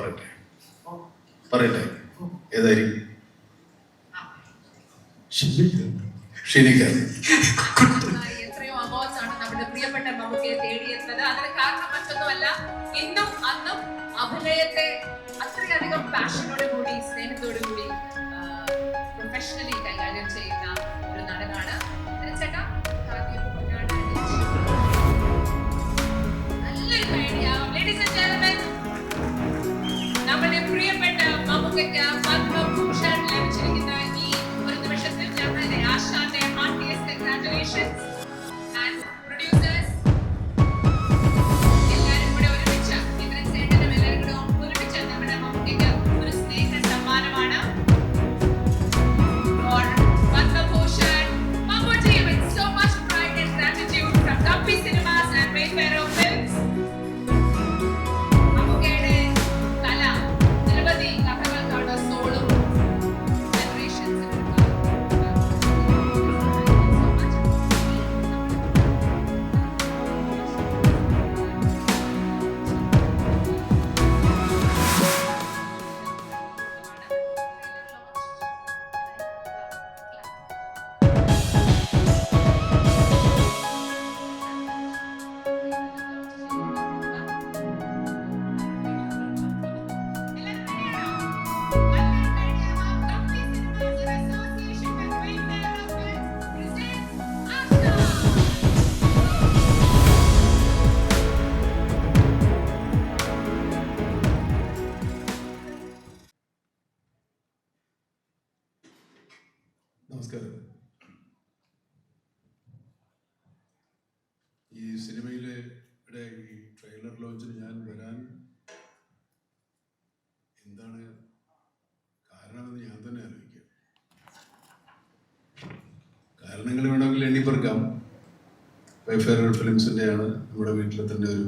പറയട്ടെ പറയട്ടെ ഏതായിരിക്കും? എത്രയോ അവാർഡ്സ് ആണ് നമ്മുടെ പ്രിയപ്പെട്ട മമ്മൂക്കയെ തേടിയെത്തുന്നത്. അതിന് കാരണം മറ്റൊന്നുമല്ല, ഇന്നും അന്നും അഭിനയത്തെ അത്രയധികം പാഷനോട് കൂടി സ്നേഹത്തോടു കൂടി പ്രൊഫഷണലി കൈകാര്യം ചെയ്യുന്ന ഒരു നടനാണ് ചേട്ടാ. നല്ലൊരു കൈഡിയാവും. ലേഡീസ് ആൻഡ് ജെന്റിൽമെൻ, നമ്മുടെ പ്രിയപ്പെട്ട മമ്മൂക്കയ്ക്ക് പത്മഭൂഷൺ ലഭിച്ചിരിക്കുന്ന ഈ ഒരു നിമിഷത്തിൽ ഞങ്ങളുടെ ആശാന്റെ ഹാർട്ടിയസ്റ്റ് കൺഗ്രാറ്റുലേഷൻസ്. ആൻഡ് പ്രൊഡ്യൂസേഴ്സ് എല്ലാവരും കൂടെ ഒരുമിച്ച് ഇവരും ചേട്ടനും എല്ലാവരും കൂടെ ഒരുമിച്ച് നമ്മുടെ മമ്മൂക്കയ്ക്ക് ഒരു സ്നേഹ സമ്മാനമാണ്. For Padma-Bhushan Mammootty with so much pride and gratitude from Kapi Cinemas and Wayfarer Films. മമ്മൂക്കയുടെ കല നിരവധി കഥകൾക്കാണ് സോളും ജനറേഷൻസ് നമസ്കാരം. ഈ സിനിമയിലെ ഈ ട്രെയിലർ ലോഞ്ചിന് ഞാൻ വരാൻ എന്താണ് കാരണമെന്ന് ഞാൻ തന്നെ ആലോചിക്കുക. കാരണങ്ങൾ വേണമെങ്കിൽ എണ്ണിപ്പെറുക്കാം. വൈഫെയർ ഫിലിംസിൻ്റെയാണ്, നമ്മുടെ വീട്ടിലെ തന്നെ ഒരു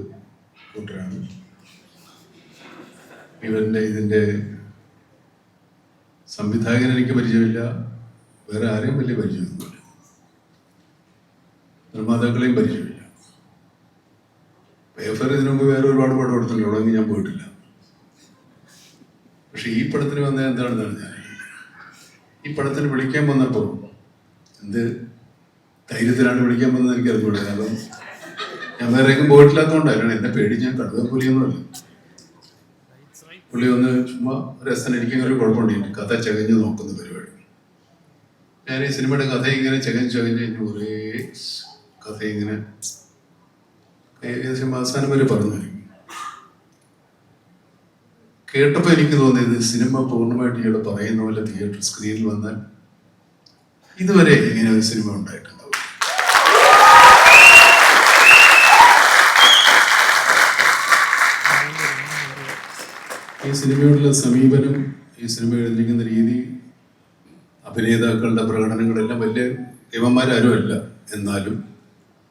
കൂട്ടരാണ്. ഇതിൻ്റെ സംവിധായകൻ എനിക്ക് പരിചയമില്ല, വേറെ ആരെയും വലിയ പരിചയമൊന്നുമില്ല, നിർമ്മാതാക്കളെയും പരിചയമില്ല. വൈഫെയർ ഇതിനു മുമ്പ് വേറെ ഒരുപാട് പടം കൊടുത്തിട്ടുണ്ട്, അവിടെ ഞാൻ പോയിട്ടില്ല. പക്ഷെ ഈ പടത്തിന് വന്നത് എന്താണെന്നാണ് ഞാൻ ഈ പടത്തിന് വിളിക്കാൻ വന്നപ്പോൾ എന്ത് ധൈര്യത്തിലാണ് വിളിക്കാൻ വന്നത് എനിക്ക് അറിഞ്ഞൂടാ. കാരണം ഞാൻ വേറെ എങ്ങും പോയിട്ടില്ലാത്തതുകൊണ്ടാണ്. എന്നെ പേടി ഞാൻ കടുവപ്പുലിയൊന്നുമല്ല. പുള്ളി ഒന്ന് ചുമ്മാ രസന എനിക്കിങ്ങനെ ഒരു കുഴപ്പമുണ്ട്, കഥ ചകഞ്ഞ് നോക്കുന്ന പരിപാടി. ഞാൻ ഈ സിനിമയുടെ കഥ ഇങ്ങനെ ചകഞ്ഞ് ഒരേ കഥ ഇങ്ങനെ ഏകദേശം അവസാനം വരെ പറഞ്ഞു. കേട്ടപ്പോൾ എനിക്ക് തോന്നിയത് സിനിമ പൂർണ്ണമായിട്ട് ഇയാൾ പറയുന്ന പോലെ തിയേറ്റർ സ്ക്രീനിൽ വന്നാൽ ഇതുവരെ ഇങ്ങനെ ഒരു സിനിമ ഉണ്ടായിട്ടുണ്ടാവും. ഈ സിനിമയോടുള്ള സമീപനം, ഈ സിനിമ എഴുതിയിരിക്കുന്ന രീതി, അഭിനേതാക്കളുടെ പ്രകടനങ്ങളെല്ലാം വലിയ ഇവന്മാരും അല്ല, എന്നാലും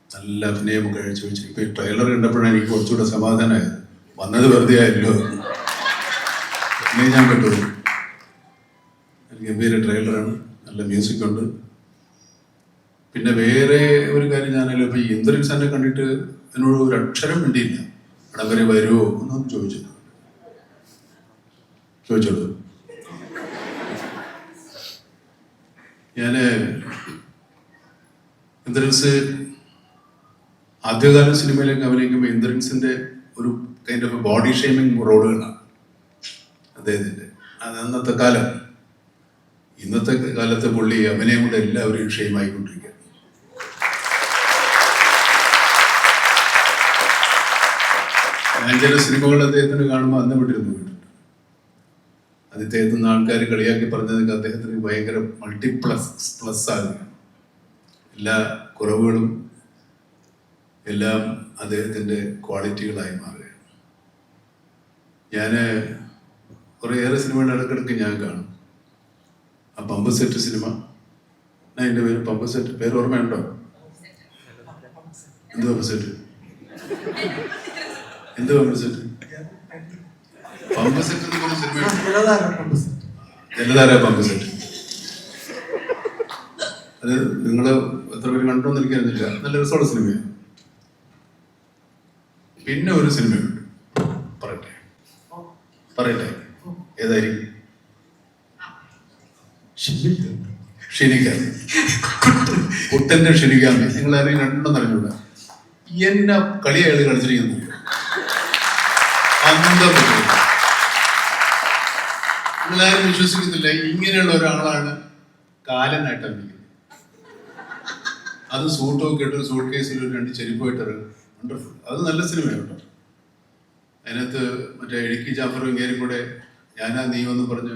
നല്ല അഭിനയം കാഴ്ചവെച്ച്. ഇപ്പൊ ഈ ട്രെയിലർ കണ്ടപ്പോഴാണ് എനിക്ക് കുറച്ചുകൂടെ സമാധാനമായത്. വന്നത് വെറുതെ ആയല്ലോ, ഞാൻ പെട്ടു. ഗംഭീര ട്രെയിലറാണ്, നല്ല മ്യൂസിക് ഉണ്ട്. പിന്നെ വേറെ ഒരു കാര്യം, ഞാനല്ലോ ഇപ്പൊ ഇന്ദ്രൻസിനെ കണ്ടിട്ട് എന്നോട് ഒരു അക്ഷരം വേണ്ടിയില്ല. ഇടം വരെ വരുമോ എന്നൊന്നും ചോദിച്ചോളൂ. ഞാന് ഇന്ദ്രൻസ് ആദ്യകാല സിനിമയിലേക്ക് അഭിനയിക്കുമ്പോൾ ഇന്ദ്രൻസിന്റെ ഒരു കൈൻഡ് ഓഫ് ബോഡി ഷേമിങ് റോളുകളാണ് അദ്ദേഹത്തിന്റെ. അത് അന്നത്തെ കാലം. ഇന്നത്തെ കാലത്ത് പുള്ളി അഭിനയം കൊണ്ട് എല്ലാവരും ഷെയിമായിക്കൊണ്ടിരിക്കുകയാണ്. ഞാൻ ചില സിനിമകൾ അദ്ദേഹത്തിന് കാണുമ്പോൾ അന്ന് വിട്ടിരുന്നു പോയിട്ടുണ്ട്. അദ്ദേഹത്തിന് ആൾക്കാർ കളിയാക്കി പറഞ്ഞതൊക്കെ അദ്ദേഹത്തിന് ഭയങ്കര പ്ലസ് ആകുകയാണ്. എല്ലാ കുറവുകളും എല്ലാം അദ്ദേഹത്തിൻ്റെ ക്വാളിറ്റികളായി മാറുകയാണ്. ഞാൻ കുറേയേറെ സിനിമകൾ ഇടയ്ക്കിടയ്ക്ക് ഞാൻ കാണും. ആ പമ്പ് സെറ്റ് സിനിമ, എൻ്റെ പേര് പമ്പ് സെറ്റ്, പേര് ഓർമ്മയുണ്ടോ? എന്ത് പമ്പ് സെറ്റ്? എന്ത് പമ്പ് സെറ്റ്? പമ്പ് സെറ്റ് എന്ന് പറഞ്ഞ സിനിമ, ജലധാര പമ്പ് സെറ്റ്. അത് നിങ്ങൾ എത്ര പേര് കണ്ടോന്ന് എനിക്കറിയില്ല. നല്ല രസമുള്ള സിനിമയാണ്. പിന്നെ ഒരു സിനിമയുണ്ട്, പറയട്ടെ പറയട്ടെ, ഏതായിരിക്കും? ഷിനിക, കുട്ടന്റെ ഷിനികാമി. നിങ്ങൾ ആരെയും കണ്ടെന്ന് അറിഞ്ഞൂടാ. എന്നെ കളിയാള് കളിച്ചിരിക്കുന്നു. നിങ്ങളാരും വിശ്വസിക്കുന്നില്ല, ഇങ്ങനെയുള്ള ഒരാളാണ് കാലനായിട്ട് അഭിനയിക്കുന്നത്. അത് സൂട്ടൊക്കെ ഇട്ട് ഒരു സൂട്ട് കേസിൽ ഒരു 2 ചെരുപ്പായിട്ട് വണ്ടർഫുൾ. അത് നല്ല സിനിമയാണ്. അതിനകത്ത് മറ്റേ ഇടുക്കി ജാഫറും ഇങ്ങേരും കൂടെ ഞാനാ നീവെന്ന് പറഞ്ഞ്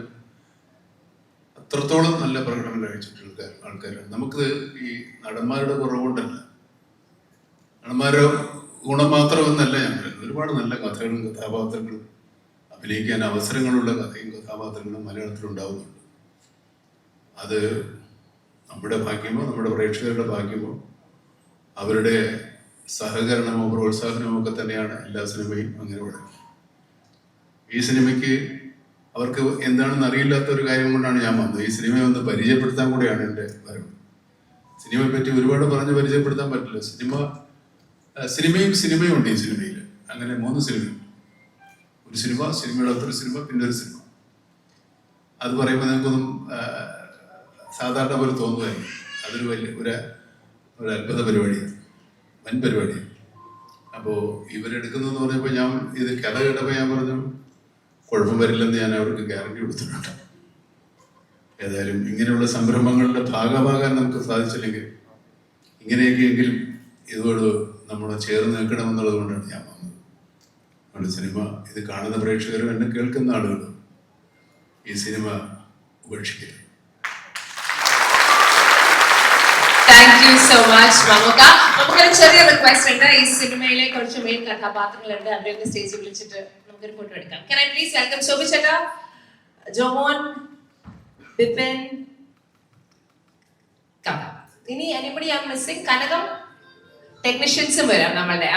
അത്രത്തോളം നല്ല പ്രകടനം കഴിച്ചിട്ടുള്ള ആൾക്കാരാണ്. നമുക്ക് ഈ നടന്മാരുടെ കുറവുകൊണ്ടല്ല, നടന്മാരുടെ ഗുണം മാത്രമെന്നല്ല ഞാൻ പറയുന്നത്. ഒരുപാട് നല്ല കഥകളും കഥാപാത്രങ്ങളും അഭിനയിക്കാൻ അവസരങ്ങളുള്ള കഥയും കഥാപാത്രങ്ങളും മലയാളത്തിലുണ്ടാവുന്നുണ്ട്. അത് നമ്മുടെ ഭാഗ്യമോ നമ്മുടെ പ്രേക്ഷകരുടെ ഭാഗ്യമോ അവരുടെ സഹകരണമോ പ്രോത്സാഹനമോ ഒക്കെ തന്നെയാണ് എല്ലാ സിനിമയും അങ്ങനെ പറയുന്നത്. ഈ സിനിമയ്ക്ക് അവർക്ക് എന്താണെന്ന് അറിയില്ലാത്ത ഒരു കാര്യം കൊണ്ടാണ് ഞാൻ വന്നത്. ഈ സിനിമയെ ഒന്ന് പരിചയപ്പെടുത്താൻ കൂടെയാണ് എൻ്റെ വരവ്. സിനിമയെ പറ്റി ഒരുപാട് പറഞ്ഞ് പരിചയപ്പെടുത്താൻ പറ്റില്ല. സിനിമയും ഉണ്ട് ഈ സിനിമയിൽ. അങ്ങനെ 3 സിനിമയുണ്ട്. ഒരു സിനിമ, സിനിമയുടെ അകത്തൊരു സിനിമ, പിന്നെ ഒരു സിനിമ. അത് പറയുമ്പോൾ നിങ്ങൾക്കൊന്നും സാധാരണ പോലെ തോന്നുമായിരിക്കും. അതൊരു വലിയ ഒരു അത്ഭുത പരിപാടിയാണ്, വൻ പരിപാടിയാണ്. അപ്പോൾ ഇവരെടുക്കുന്നതെന്ന് പറഞ്ഞപ്പോൾ ഞാൻ ഇത് കഥ കേട്ടപ്പോൾ ഞാൻ പറഞ്ഞു കുഴപ്പം വരില്ലെന്ന് ഞാൻ അവർക്ക് ഗ്യാരണ്ടി കൊടുത്തിട്ടുണ്ട്. ഏതായാലും ഇങ്ങനെയുള്ള സംരംഭങ്ങളുടെ ഭാഗമാകാൻ നമുക്ക് സാധിച്ചില്ലെങ്കിൽ ഇങ്ങനെയൊക്കെയെങ്കിലും ഇതോട് നമ്മൾ ചേർന്ന് നിൽക്കണമെന്നുള്ളത് കൊണ്ടാണ് ഞാൻ വന്നത്. അതുകൊണ്ട് സിനിമ ഇത് കാണുന്ന പ്രേക്ഷകരും എന്നെ കേൾക്കുന്ന ആളുകളും ഈ സിനിമ ഉപേക്ഷിക്കരുത്. Thank you so much Mammookka. നമുക്കൊരു ചെറിയ റിക്വസ്റ്റ് ഉണ്ട്. ഈ സിനിമയിലെ കുറച്ച് മെയിൻ കഥാപാത്രങ്ങളുണ്ട്, അവരെയൊക്കെ സ്റ്റേജിൽ വിളിച്ചിട്ട് നമുക്കൊരു ഫോട്ടോ എടുക്കാം. Can I please welcome Shobhi ചേട്ടാ, ജോമോൻ, ബിപിൻ. ഇനി anybody I'm missing? കനകം ടെക്നീഷ്യൻസും വരാം നമ്മളുടെ.